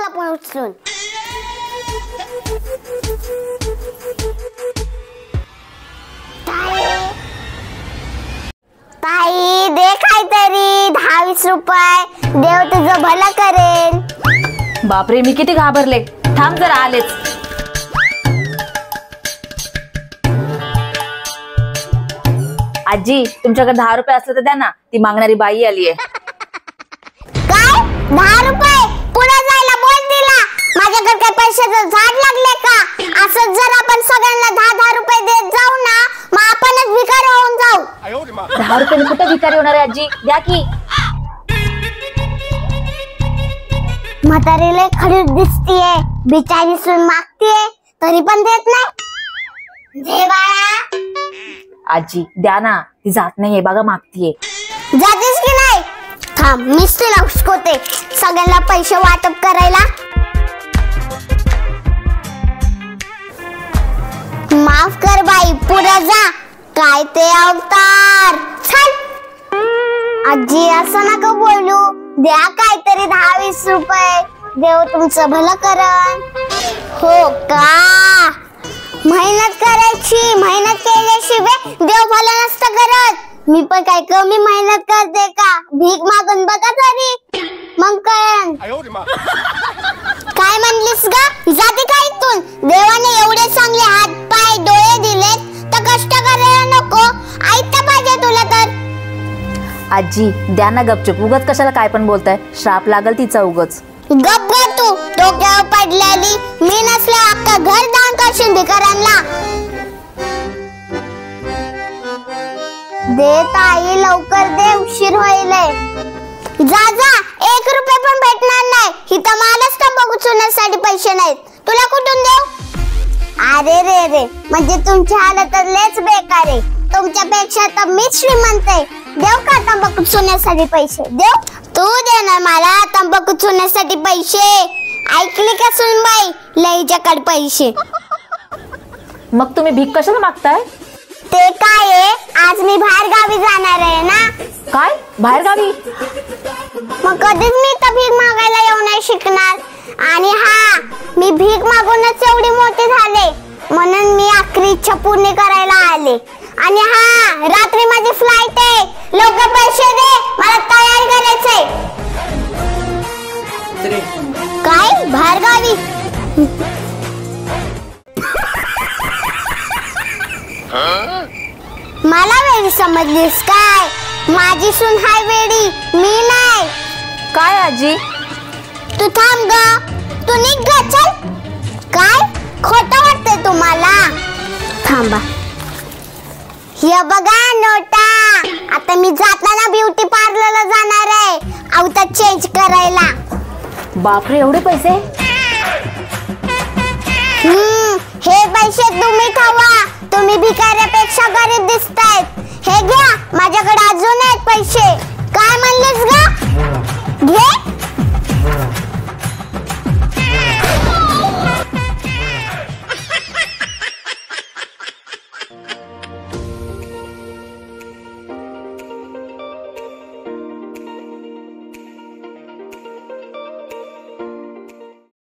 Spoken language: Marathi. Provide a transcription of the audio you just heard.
मला पण उचलून. ताई दे काहीतरी 10-20 रुपये. देव तुझं भलं करेल. बापरे मी किती घाबरले. थांब जरा आलेच. आजी तुमच्याकडे 10 रुपये असले तर द्या ना. ती मागणारी बाई आलीये. काय 10 रुपये? पुढे जायला बोल तिला. माझ्याकडे काय पैशाचं झाड लागले का? असं जर आपण सगळ्यांना 10-10 रुपये देत जाऊ ना मग आपणच भिकारी होऊन जाऊ. 10 रुपये कुठे भिकारी होणार आहे आजी? द्या की. म्हातारीला खडूस दिसतीये. बिचारी सून मागतीये तरी पण देत नाही. दे बाळा. आजी द्या ना. ती जात नाहीये बघा मागतीये. जातेस की नाही? थांब मीच तिला उचकवते सगळ्यांना पैसे वाटप करायला. माफ कर बाई पुढे जा. काय ते अवतार. चल. आजी असं नका बोलू. द्या काहीतरी 10-20 रुपये. देव तुमचं भलं करन. हो का? मेहनत करायची. मेहनत केल्याशिवाय देव भलं नसतं करत. मी पण काय कमी मेहनत करते का? भीक मागून बघा तरी मग कळन. काय म्हणलीस ग? जाते का इथून? देवाने एवढे चांगले हात पाय डोळे दिलेत तर कष्ट करायला नको? ऐकता पाहिजे तुला तर. आजी द्या ना गपचूप. उगच कशाला काय पण बोलताय. श्राप लागल तिचा उगच. गप ग तू. डोक्यावर पडलेली. मी नसल्या अख्खा घर दान करशील भिकाऱ्यांना. दे ताई लवकर दे. उशीर होईलय. जा जा. 1 रुपये पण भेटणार नाही. इथं मालच तंबाखू चुरण्यासाठी पैसे नाहीत. तुला कुठून देऊ? अरे रे रे म्हणजे तुमची हालत लयच बेकार आहे. तुमच्यापेक्षा तर मीच श्रीमंत आहे. देव का तंबाखू चुरण्यासाठी पैसे? देव तू देणार मला तंबाखू चुरण्यासाठी पैसे? ऐकली का सुनबाई? लईच्याकडे पैसे. मग तुम्ही भीक कशाला मागताय? ते काय आहे आज मी बाहेर गावी जाणार आहे ना. काय बाहेर गावी? मग कधीच मी तर भीक मागायला येऊ नाही शिकणार. आणि हा मी भीक मागूनच एवढी मोठी झाले म्हणून मी आखरी इच्छा पूर्ण करायला आले. आणि हा रात्री माझी फ्लाइट आहे. लवकर पैसे दे. मला तयारी करायचंय. काय बाहेर गावी? मला वेडी समजलीस काय? माझी सून हाय वेडी मी नाही. काय आजी? तू थांब ग. तू निघ ग. चल. काय खोटं वाटतंय तुम्हाला? थांबा. हे बघा नोटा. आता मी जाताना ब्युटी पार्लरला जाणार आहे अवतार चेंज करायला. बापरे एवढे पैसे? हे पैसे तुम्ही खावा. तुम्ही भिकाऱ्यापेक्षा गरीब दिसतायत. हे घ्या. माझ्याकडे अजून आहेत पैसे. काय म्हणलीस ग? घे.